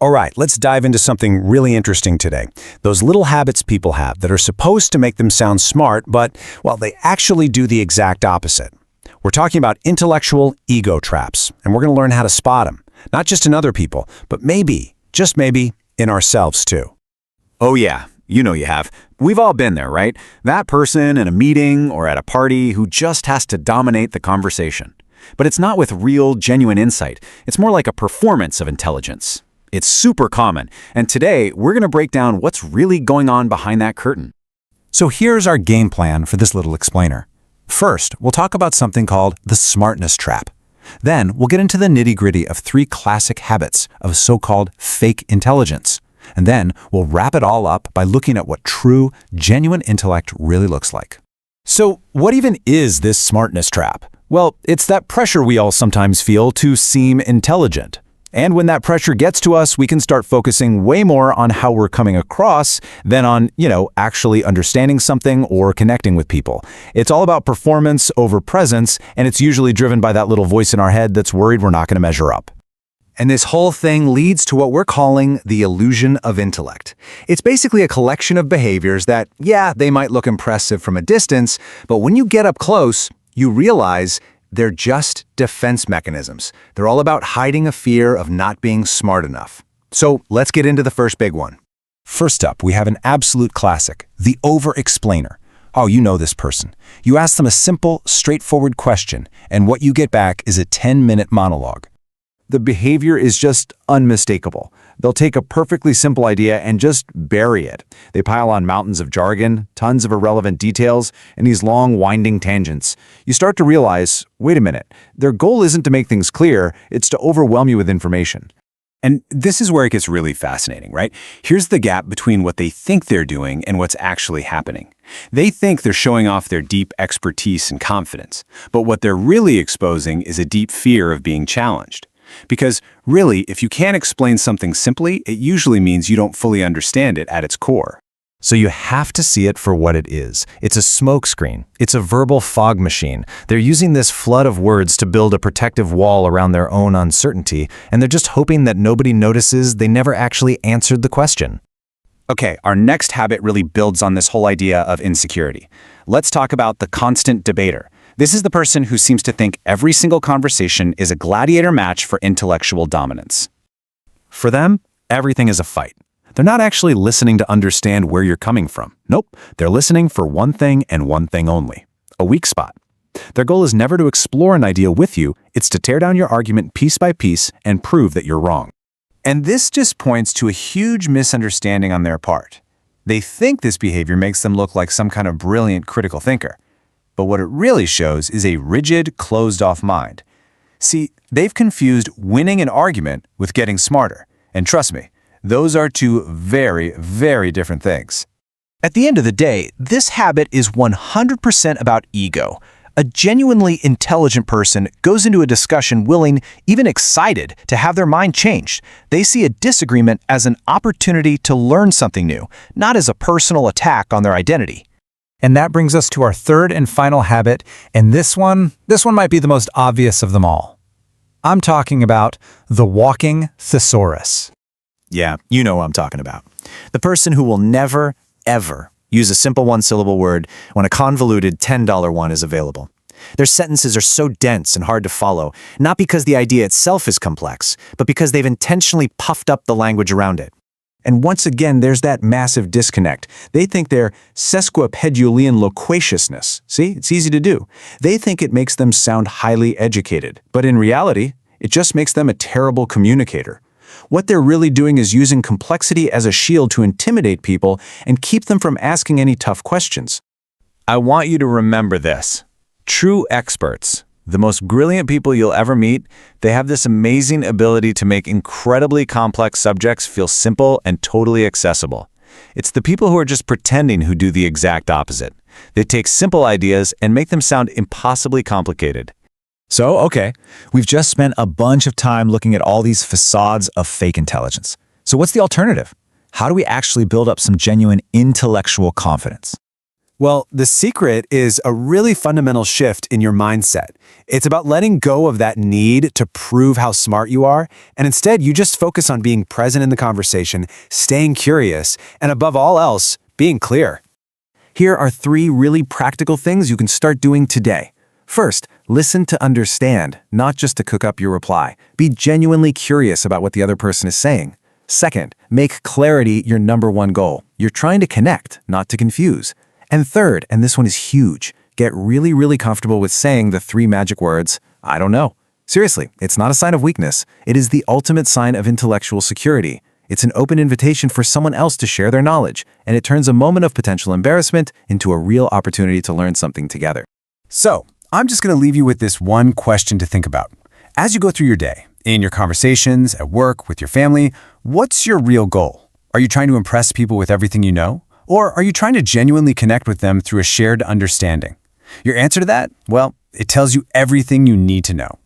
All right, let's dive into something really interesting today. Those little habits people have that are supposed to make them sound smart, but, well, they actually do the exact opposite. We're talking about intellectual ego traps, and we're going to learn how to spot them, not just in other people, but maybe, just maybe, in ourselves too. Oh yeah, you know you have. We've all been there, right? That person in a meeting or at a party who just has to dominate the conversation. But it's not with real, genuine insight. It's more like a performance of intelligence. It's super common, and today we're going to break down what's really going on behind that curtain. So here's our game plan for this little explainer. First, we'll talk about something called the smartness trap. Then we'll get into the nitty-gritty of 3 classic habits of so-called fake intelligence. And then we'll wrap it all up by looking at what true, genuine intellect really looks like. So what even is this smartness trap? Well, it's that pressure we all sometimes feel to seem intelligent. And when that pressure gets to us, we can start focusing way more on how we're coming across than on, actually understanding something or connecting with people. It's all about performance over presence, and it's usually driven by that little voice in our head that's worried we're not going to measure up. And this whole thing leads to what we're calling the illusion of intellect. It's basically a collection of behaviors that, they might look impressive from a distance, but when you get up close, you realize they're just defense mechanisms. They're all about hiding a fear of not being smart enough. So let's get into the first big one. First up, we have an absolute classic, the overexplainer. Oh, you know this person. You ask them a simple, straightforward question, and what you get back is a 10-minute monologue. The behavior is just unmistakable. They'll take a perfectly simple idea and just bury it. They pile on mountains of jargon, tons of irrelevant details, and these long, winding tangents. You start to realize, wait a minute, their goal isn't to make things clear, it's to overwhelm you with information. And this is where it gets really fascinating, right? Here's the gap between what they think they're doing and what's actually happening. They think they're showing off their deep expertise and confidence, but what they're really exposing is a deep fear of being challenged. Because really, if you can't explain something simply, it usually means you don't fully understand it at its core. So you have to see it for what it is. It's a smokescreen. It's a verbal fog machine. They're using this flood of words to build a protective wall around their own uncertainty, and they're just hoping that nobody notices they never actually answered the question. Okay, our next habit really builds on this whole idea of insecurity. Let's talk about the constant debater. This is the person who seems to think every single conversation is a gladiator match for intellectual dominance. For them, everything is a fight. They're not actually listening to understand where you're coming from. Nope, they're listening for one thing and one thing only, a weak spot. Their goal is never to explore an idea with you, it's to tear down your argument piece by piece and prove that you're wrong. And this just points to a huge misunderstanding on their part. They think this behavior makes them look like some kind of brilliant critical thinker. But what it really shows is a rigid, closed-off mind. See, they've confused winning an argument with getting smarter. And trust me, those are 2 very, very different things. At the end of the day, this habit is 100% about ego. A genuinely intelligent person goes into a discussion willing, even excited, to have their mind changed. They see a disagreement as an opportunity to learn something new, not as a personal attack on their identity. And that brings us to our third and final habit, and this one might be the most obvious of them all. I'm talking about the walking thesaurus. Yeah, you know what I'm talking about. The person who will never, ever use a simple one-syllable word when a convoluted $10 one is available. Their sentences are so dense and hard to follow, not because the idea itself is complex, but because they've intentionally puffed up the language around it. And once again, there's that massive disconnect. They think they're sesquipedulian loquaciousness. See, it's easy to do. They think it makes them sound highly educated, but in reality, it just makes them a terrible communicator. What they're really doing is using complexity as a shield to intimidate people and keep them from asking any tough questions. I want you to remember this. True experts, the most brilliant people you'll ever meet, they have this amazing ability to make incredibly complex subjects feel simple and totally accessible. It's the people who are just pretending who do the exact opposite. They take simple ideas and make them sound impossibly complicated. So, okay, we've just spent a bunch of time looking at all these facades of fake intelligence. So what's the alternative? How do we actually build up some genuine intellectual confidence? Well, the secret is a really fundamental shift in your mindset. It's about letting go of that need to prove how smart you are, and instead you just focus on being present in the conversation, staying curious, and above all else, being clear. Here are 3 really practical things you can start doing today. First, listen to understand, not just to cook up your reply. Be genuinely curious about what the other person is saying. Second, make clarity your number 1 goal. You're trying to connect, not to confuse. And third, and this one is huge, get really, really comfortable with saying the 3 magic words, I don't know. Seriously, it's not a sign of weakness. It is the ultimate sign of intellectual security. It's an open invitation for someone else to share their knowledge, and it turns a moment of potential embarrassment into a real opportunity to learn something together. So, I'm just going to leave you with this one question to think about. As you go through your day, in your conversations, at work, with your family, what's your real goal? Are you trying to impress people with everything you know? Or are you trying to genuinely connect with them through a shared understanding? Your answer to that? Well, it tells you everything you need to know.